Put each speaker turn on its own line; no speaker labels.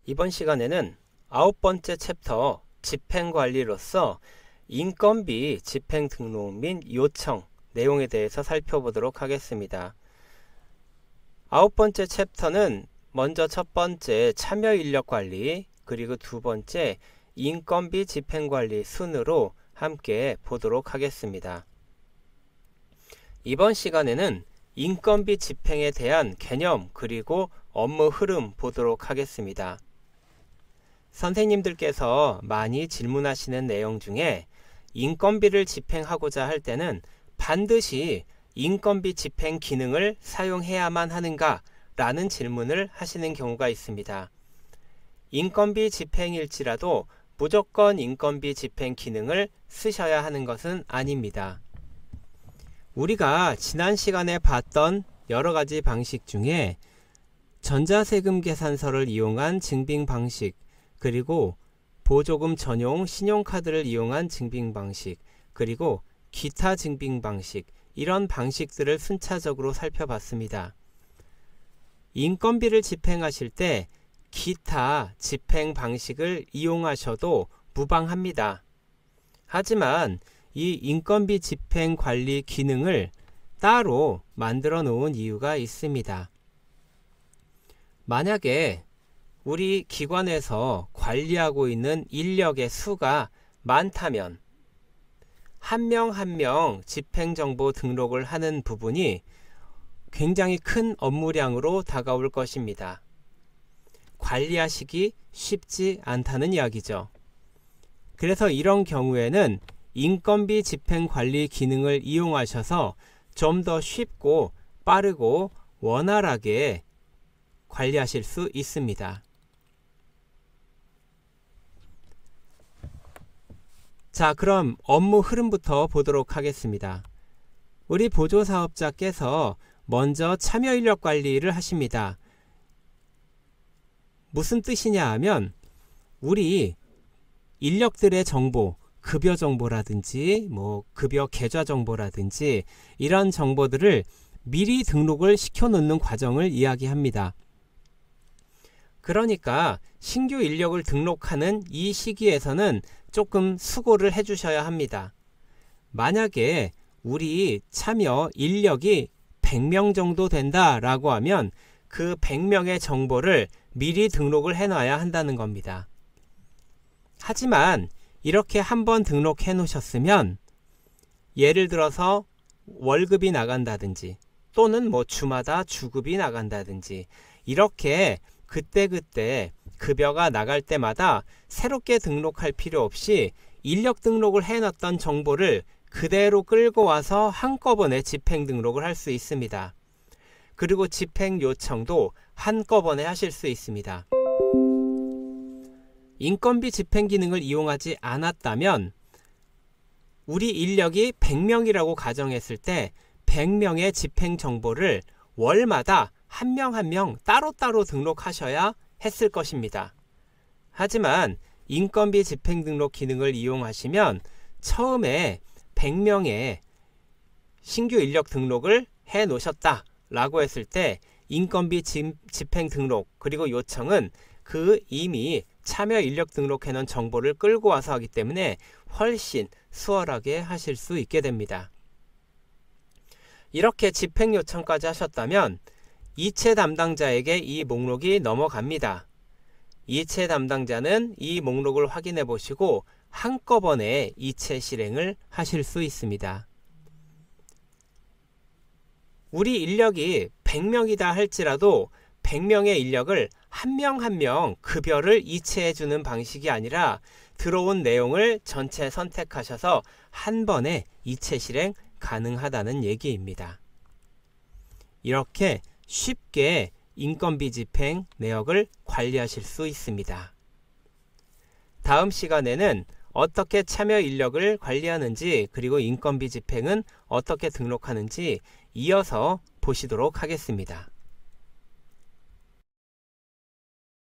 이번 시간에는 9번째 챕터 집행관리로서 인건비 집행 등록 및 요청 내용에 대해서 살펴보도록 하겠습니다. 9번째 챕터는 먼저 첫 번째 참여인력관리, 그리고 두 번째 인건비 집행관리 순으로 함께 보도록 하겠습니다. 이번 시간에는 인건비 집행에 대한 개념 그리고 업무 흐름 보도록 하겠습니다. 선생님들께서 많이 질문하시는 내용 중에 인건비를 집행하고자 할 때는 반드시 인건비 집행 기능을 사용해야만 하는가? 라는 질문을 하시는 경우가 있습니다. 인건비 집행일지라도 무조건 인건비 집행 기능을 쓰셔야 하는 것은 아닙니다. 우리가 지난 시간에 봤던 여러 가지 방식 중에 전자세금 계산서를 이용한 증빙 방식, 그리고 보조금 전용 신용카드를 이용한 증빙 방식, 그리고 기타 증빙 방식, 이런 방식들을 순차적으로 살펴봤습니다. 인건비를 집행하실 때 기타 집행 방식을 이용하셔도 무방합니다. 하지만 이 인건비 집행 관리 기능을 따로 만들어 놓은 이유가 있습니다. 만약에 우리 기관에서 관리하고 있는 인력의 수가 많다면 한 명 한 명 집행정보 등록을 하는 부분이 굉장히 큰 업무량으로 다가올 것입니다. 관리하시기 쉽지 않다는 이야기죠. 그래서 이런 경우에는 인건비 집행 관리 기능을 이용하셔서 좀 더 쉽고 빠르고 원활하게 관리하실 수 있습니다. 자, 그럼 업무 흐름부터 보도록 하겠습니다. 우리 보조사업자께서 먼저 참여인력 관리를 하십니다. 무슨 뜻이냐 하면 우리 인력들의 정보, 급여 정보라든지 급여 계좌 정보라든지 이런 정보들을 미리 등록을 시켜 놓는 과정을 이야기합니다. 그러니까 신규 인력을 등록하는 이 시기에서는 조금 수고를 해 주셔야 합니다. 만약에 우리 참여 인력이 100명 정도 된다라고 하면 그 100명의 정보를 미리 등록을 해놔야 한다는 겁니다. 하지만 이렇게 한번 등록해 놓으셨으면 예를 들어서 월급이 나간다든지 또는 주마다 주급이 나간다든지 이렇게 그때그때 급여가 나갈 때마다 새롭게 등록할 필요 없이 인력 등록을 해놨던 정보를 그대로 끌고 와서 한꺼번에 집행 등록을 할 수 있습니다. 그리고 집행 요청도 한꺼번에 하실 수 있습니다. 인건비 집행 기능을 이용하지 않았다면 우리 인력이 100명이라고 가정했을 때 100명의 집행 정보를 월마다 한 명 한 명 따로따로 등록하셔야 했을 것입니다. 하지만 인건비 집행 등록 기능을 이용하시면 처음에 100명의 신규 인력 등록을 해 놓으셨다 라고 했을 때 인건비 집행 등록 그리고 요청은 그 이미 참여 인력 등록해 놓은 정보를 끌고 와서 하기 때문에 훨씬 수월하게 하실 수 있게 됩니다. 이렇게 집행 요청까지 하셨다면 이체 담당자에게 이 목록이 넘어갑니다. 이체 담당자는 이 목록을 확인해 보시고 한꺼번에 이체 실행을 하실 수 있습니다. 우리 인력이 100명이다 할지라도 100명의 인력을 한 명 한 명 급여를 이체해 주는 방식이 아니라 들어온 내용을 전체 선택하셔서 한 번에 이체 실행 가능하다는 얘기입니다. 이렇게 쉽게 인건비 집행 내역을 관리하실 수 있습니다. 다음 시간에는 어떻게 참여 인력을 관리하는지 그리고 인건비 집행은 어떻게 등록하는지 이어서 보시도록 하겠습니다.